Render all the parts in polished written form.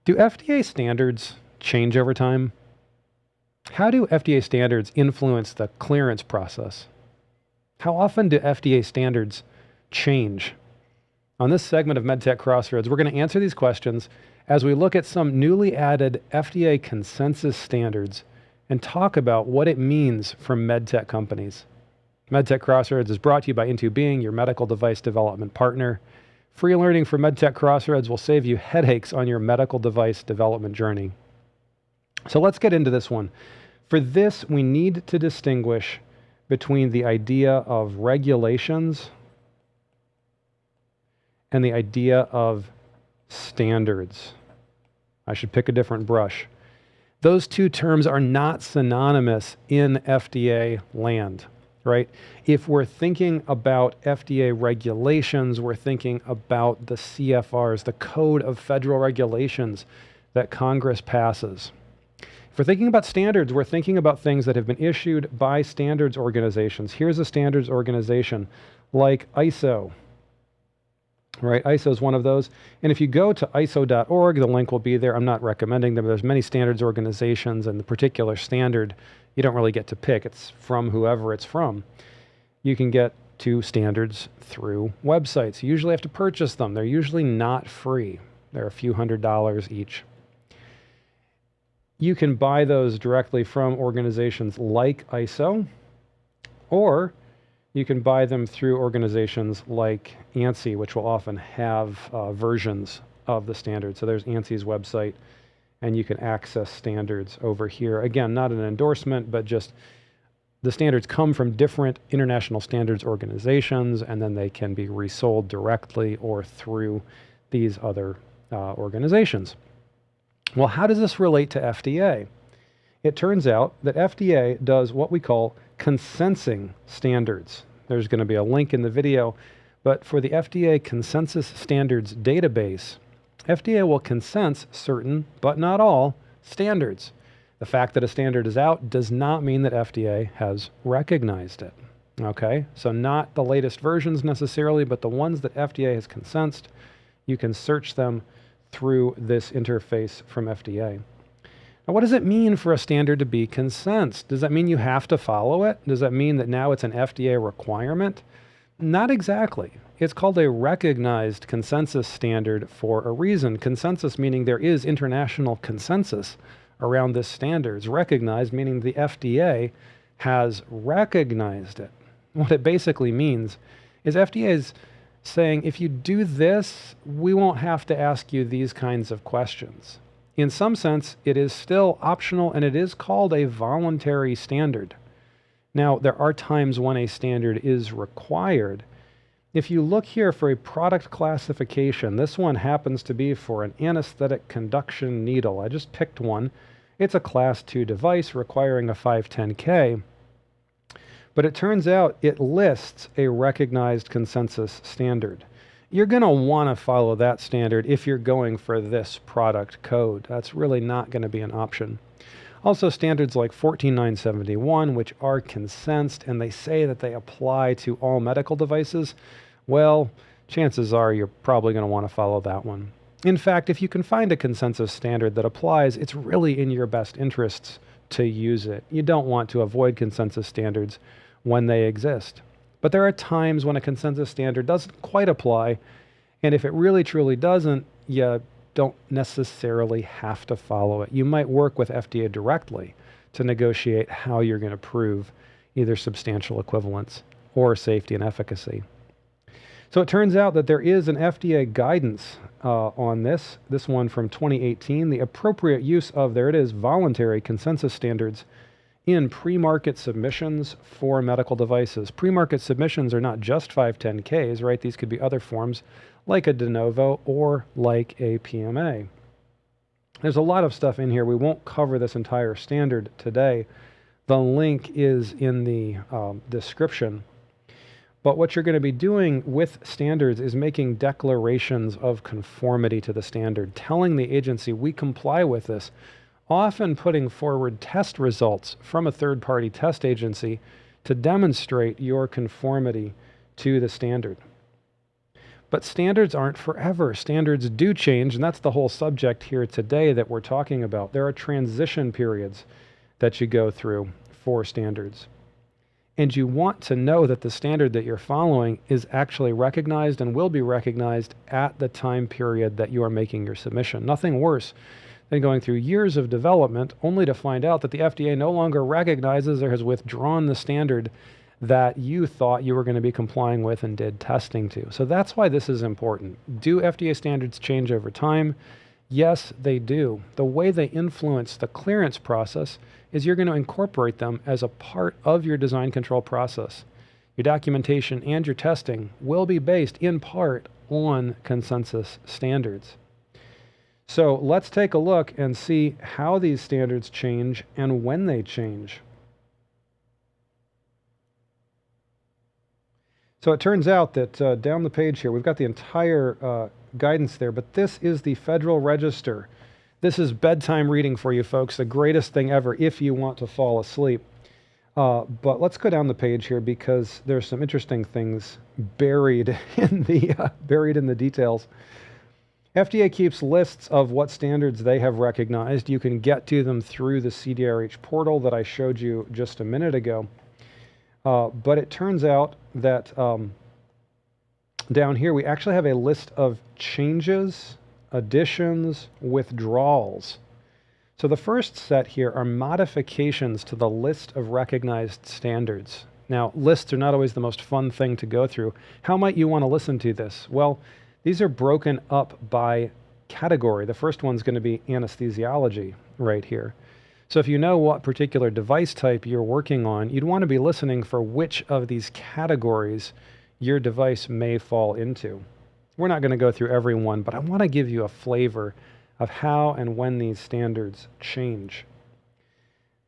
Do FDA standards change over time? How do FDA standards influence the clearance process? How often do FDA standards change? On this segment of MedTech Crossroads, we're going to answer these questions as we look at some newly added FDA consensus standards and talk about what it means for MedTech companies. MedTech Crossroads is brought to you by Into-Being, your medical device development partner. Free learning for MedTech Crossroads will save you headaches on your medical device development journey. So let's get into this one. For this, we need to distinguish between the idea of regulations and the idea of standards. I should pick a different brush. Those two terms are not synonymous in FDA land, right? If we're thinking about FDA regulations, we're thinking about the CFRs, the Code of Federal Regulations that Congress passes. If we're thinking about standards, we're thinking about things that have been issued by standards organizations. Here's a standards organization like ISO, right? ISO is one of those. And if you go to iso.org, the link will be there. I'm not recommending them. There's many standards organizations, and the particular standard you don't really get to pick. It's from whoever it's from. You can get to standards through websites. You usually have to purchase them. They're usually not free. They're a few $100s each. You can buy those directly from organizations like ISO, or you can buy them through organizations like ANSI, which will often have versions of the standard. So there's ANSI's website, and you can access standards over here. Again, not an endorsement, but just the standards come from different international standards organizations, and then they can be resold directly or through these other organizations. Well, how does this relate to FDA? It turns out that FDA does what we call consensing standards. There's going to be a link in the video, but for the FDA Consensus Standards database, FDA will consensus certain, but not all, standards. The fact that a standard is out does not mean that FDA has recognized it. Okay, so not the latest versions necessarily, but the ones that FDA has consensused, you can search them through this interface from FDA. Now, what does it mean for a standard to be consensused? Does that mean you have to follow it? Does that mean that now it's an FDA requirement? Not exactly. It's called a recognized consensus standard for a reason. Consensus meaning there is international consensus around this standard. It's recognized meaning the FDA has recognized it. What it basically means is FDA is saying, if you do this, we won't have to ask you these kinds of questions. In some sense, it is still optional, and it is called a voluntary standard. Now, there are times when a standard is required. If you look here for a product classification, this one happens to be for an anesthetic conduction needle. I just picked one. It's a Class 2 device requiring a 510K. But it turns out it lists a recognized consensus standard. You're going to want to follow that standard if you're going for this product code. That's really not going to be an option. Also, standards like 14971, which are consensused, and they say that they apply to all medical devices, well, chances are you're probably going to want to follow that one. In fact, if you can find a consensus standard that applies, it's really in your best interests to use it. You don't want to avoid consensus standards when they exist. But there are times when a consensus standard doesn't quite apply, and if it really truly doesn't, you don't necessarily have to follow it. You might work with FDA directly to negotiate how you're going to prove either substantial equivalence or safety and efficacy. So it turns out that there is an FDA guidance on this one from 2018, the appropriate use of, there it is, voluntary consensus standards in pre-market submissions for medical devices. Pre-market submissions are not just 510Ks, right? These could be other forms like a de novo or like a PMA. There's a lot of stuff in here. We won't cover this entire standard today. The link is in the description. But what you're going to be doing with standards is making declarations of conformity to the standard, telling the agency we comply with this, often putting forward test results from a third-party test agency to demonstrate your conformity to the standard. But standards aren't forever. Standards do change, and that's the whole subject here today that we're talking about. There are transition periods that you go through for standards. And you want to know that the standard that you're following is actually recognized and will be recognized at the time period that you are making your submission. Nothing worse than going through years of development only to find out that the FDA no longer recognizes or has withdrawn the standard that you thought you were going to be complying with and did testing to. So that's why this is important. Do FDA standards change over time? Yes, they do. The way they influence the clearance process is you're going to incorporate them as a part of your design control process. Your documentation and your testing will be based in part on consensus standards. So let's take a look and see how these standards change and when they change. So it turns out that down the page here, we've got the entire guidance there, but this is the Federal Register. This is bedtime reading for you folks, the greatest thing ever if you want to fall asleep. But let's go down the page here because there's some interesting things buried in the details. FDA keeps lists of what standards they have recognized. You can get to them through the CDRH portal that I showed you just a minute ago. But it turns out that down here we actually have a list of changes, additions, withdrawals. So the first set here are modifications to the list of recognized standards. Now, lists are not always the most fun thing to go through. How might you want to listen to this? Well, these are broken up by category. The first one's going to be anesthesiology right here. So if you know what particular device type you're working on, you'd want to be listening for which of these categories your device may fall into. We're not going to go through every one, but I want to give you a flavor of how and when these standards change.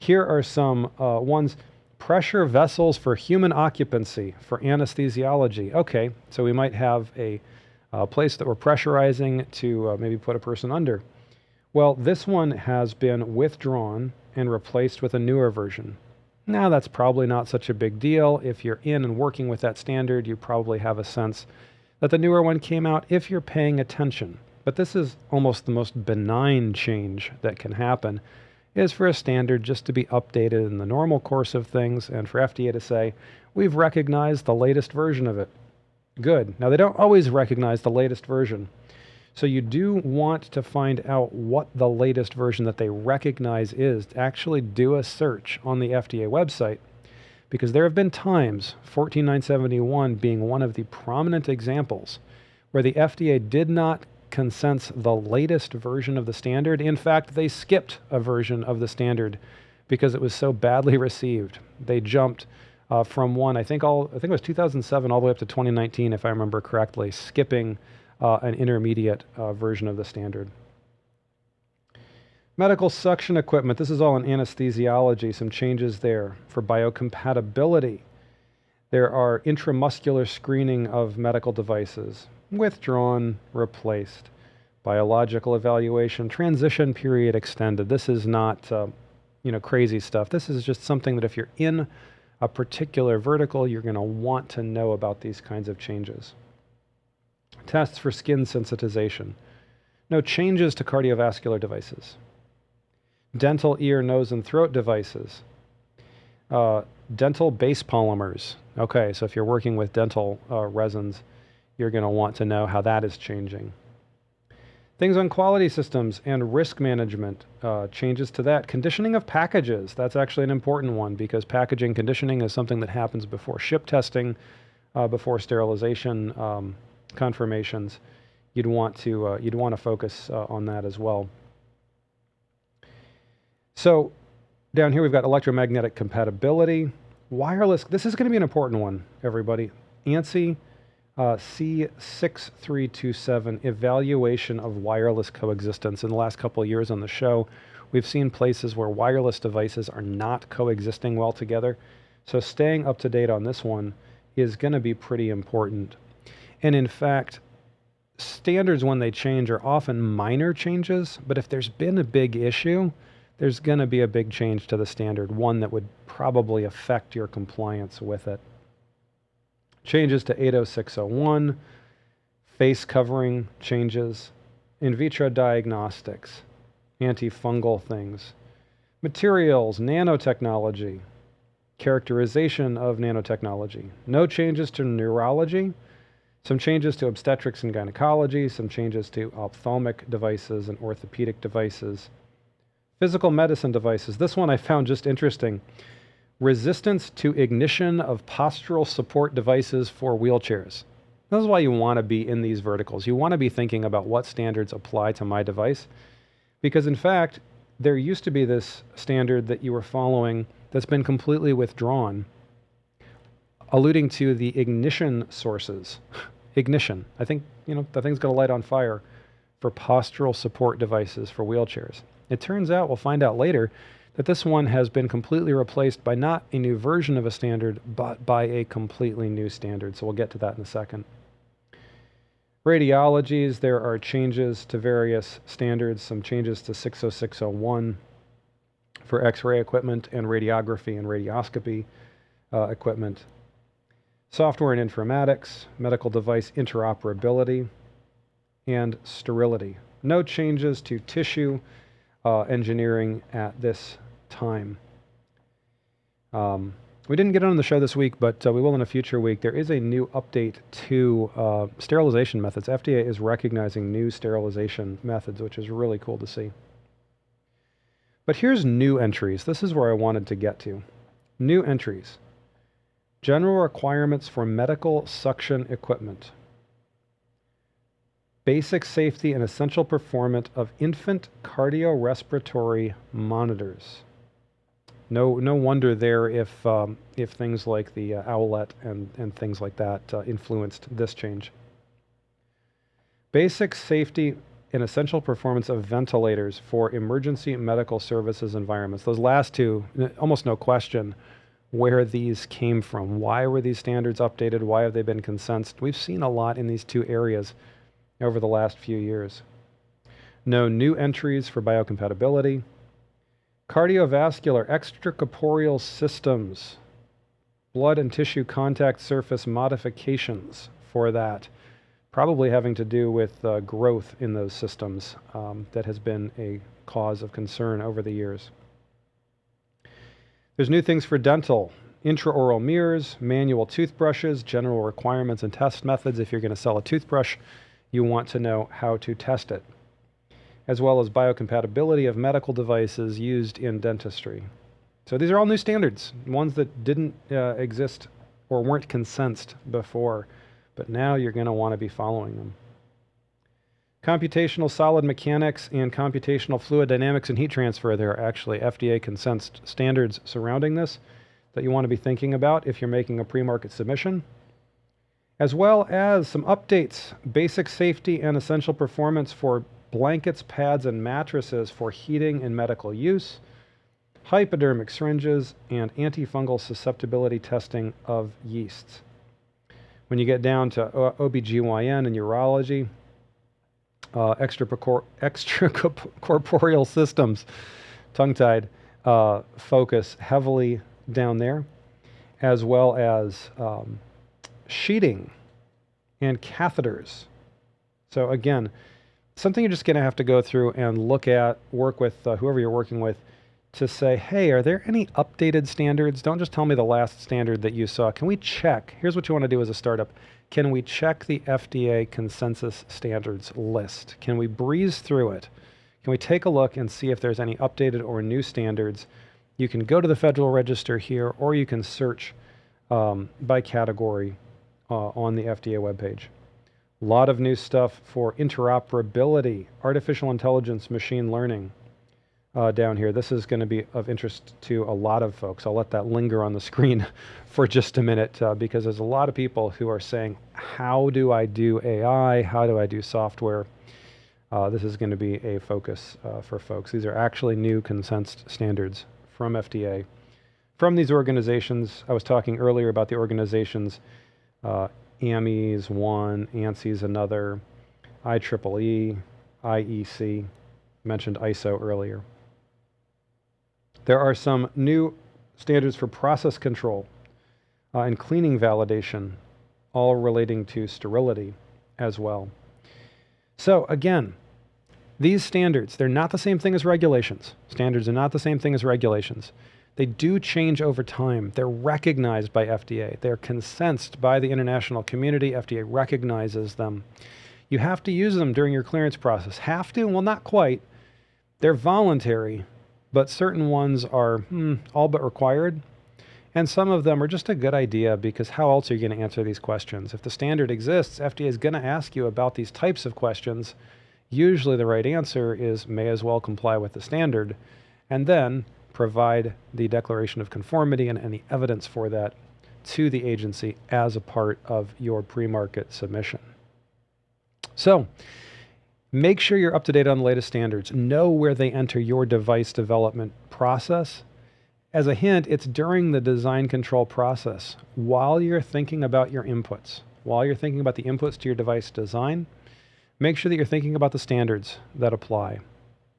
Here are some ones. Pressure vessels for human occupancy for anesthesiology. Okay, so we might have a place that we're pressurizing to maybe put a person under. Well, this one has been withdrawn and replaced with a newer version. Now, that's probably not such a big deal. If you're in and working with that standard, you probably have a sense that the newer one came out if you're paying attention. But this is almost the most benign change that can happen, is for a standard just to be updated in the normal course of things and for FDA to say, we've recognized the latest version of it. Good. Now, they don't always recognize the latest version. So you do want to find out what the latest version that they recognize is. Actually do a search on the FDA website, because there have been times, 14971 being one of the prominent examples, where the FDA did not consent the latest version of the standard. In fact, they skipped a version of the standard because it was so badly received. They jumped from one, I think it was 2007 all the way up to 2019, if I remember correctly, skipping an intermediate version of the standard. Medical suction equipment. This is all in anesthesiology. Some changes there. For biocompatibility, there are intramuscular screening of medical devices. Withdrawn, replaced. Biological evaluation, transition period extended. This is not crazy stuff. This is just something that if you're in a particular vertical, you're going to want to know about these kinds of changes. Tests for skin sensitization. No changes to cardiovascular devices. Dental, ear, nose, and throat devices. Dental base polymers. Okay, so if you're working with dental resins, you're going to want to know how that is changing. Things on quality systems and risk management, changes to that. Conditioning of packages. That's actually an important one because packaging conditioning is something that happens before ship testing, before sterilization confirmations. You'd want to focus on that as well. So down here we've got electromagnetic compatibility, wireless. This is going to be an important one, everybody. ANSI C6327, evaluation of wireless coexistence. In the last couple of years on the show, we've seen places where wireless devices are not coexisting well together. So staying up to date on this one is going to be pretty important. And in fact, standards when they change are often minor changes, but if there's been a big issue, there's going to be a big change to the standard, one that would probably affect your compliance with it. Changes to 80601, face covering changes, in vitro diagnostics, antifungal things, materials, nanotechnology, characterization of nanotechnology. No changes to neurology, some changes to obstetrics and gynecology, some changes to ophthalmic devices and orthopedic devices, physical medicine devices. This one I found just interesting. Resistance to ignition of postural support devices for wheelchairs. This is why you want to be in these verticals. You want to be thinking about what standards apply to my device, because in fact, there used to be this standard that you were following that's been completely withdrawn, alluding to the ignition sources. Ignition. I think, the thing's going to light on fire for postural support devices for wheelchairs. It turns out, we'll find out later, that this one has been completely replaced by not a new version of a standard, but by a completely new standard. So we'll get to that in a second. Radiologies, there are changes to various standards, some changes to 60601 for X-ray equipment and radiography and radioscopy equipment. Software and informatics, medical device interoperability, and sterility. No changes to tissue engineering at this time. We didn't get it on the show this week, but we will in a future week. There is a new update to sterilization methods. FDA is recognizing new sterilization methods, which is really cool to see. But here's new entries. This is where I wanted to get to. New entries. General requirements for medical suction equipment. Basic safety and essential performance of infant cardiorespiratory monitors. No wonder there if things like the owlet and things like that influenced this change. Basic safety and essential performance of ventilators for emergency medical services environments. Those last two, almost no question where these came from. Why were these standards updated? Why have they been consensus? We've seen a lot in these two areas over the last few years. No new entries for biocompatibility. Cardiovascular extracorporeal systems. Blood and tissue contact surface modifications for that. Probably having to do with growth in those systems that has been a cause of concern over the years. There's new things for dental. Intraoral mirrors, manual toothbrushes, general requirements and test methods. If you're going to sell a toothbrush, you want to know how to test it, as well as biocompatibility of medical devices used in dentistry. So these are all new standards, ones that didn't exist or weren't consensus before, but now you're going to want to be following them. Computational solid mechanics and computational fluid dynamics and heat transfer. There are actually FDA consensus standards surrounding this that you want to be thinking about if you're making a pre-market submission, as well as some updates, basic safety and essential performance for blankets, pads, and mattresses for heating and medical use, hypodermic syringes, and antifungal susceptibility testing of yeasts. When you get down to OBGYN and urology, extracorporeal systems, tongue-tied, focus heavily down there, as well as sheeting and catheters. So again, something you're just going to have to go through and look at, work with whoever you're working with to say, hey, are there any updated standards? Don't just tell me the last standard that you saw. Can we check? Here's what you want to do as a startup. Can we check the FDA consensus standards list? Can we breeze through it? Can we take a look and see if there's any updated or new standards? You can go to the Federal Register here, or you can search by category on the FDA webpage. A lot of new stuff for interoperability, artificial intelligence, machine learning down here. This is going to be of interest to a lot of folks. I'll let that linger on the screen for just a minute because there's a lot of people who are saying, how do I do AI? How do I do software? This is going to be a focus for folks. These are actually new consensus standards from FDA. From these organizations, I was talking earlier about the organizations, AMI's one, ANSI's another, IEEE, IEC, mentioned ISO earlier. There are some new standards for process control and cleaning validation, all relating to sterility, as well. So again, these standards, they're not the same thing as regulations. Standards are not the same thing as regulations. They do change over time. They're recognized by FDA. They're consensed by the international community. FDA recognizes them. You have to use them during your clearance process. Have to? Well, not quite. They're voluntary, but certain ones are all but required. And some of them are just a good idea because how else are you going to answer these questions? If the standard exists, FDA is going to ask you about these types of questions. Usually the right answer is may as well comply with the standard, and then provide the declaration of conformity and any evidence for that to the agency as a part of your pre-market submission. So make sure you're up to date on the latest standards. Know where they enter your device development process. As a hint, it's during the design control process. While you're thinking about your inputs, while you're thinking about the inputs to your device design, make sure that you're thinking about the standards that apply.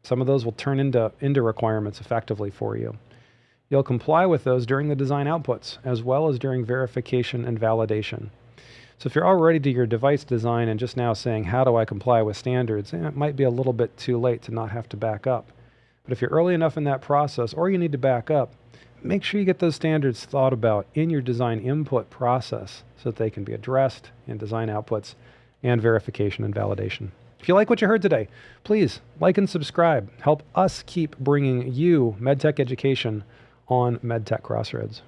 Some of those will turn into requirements effectively for you. You'll comply with those during the design outputs, as well as during verification and validation. So if you're already to your device design and just now saying, how do I comply with standards? It might be a little bit too late to not have to back up. But if you're early enough in that process, or you need to back up, make sure you get those standards thought about in your design input process so that they can be addressed in design outputs and verification and validation. If you like what you heard today, please like and subscribe. Help us keep bringing you MedTech education on MedTech Crossroads.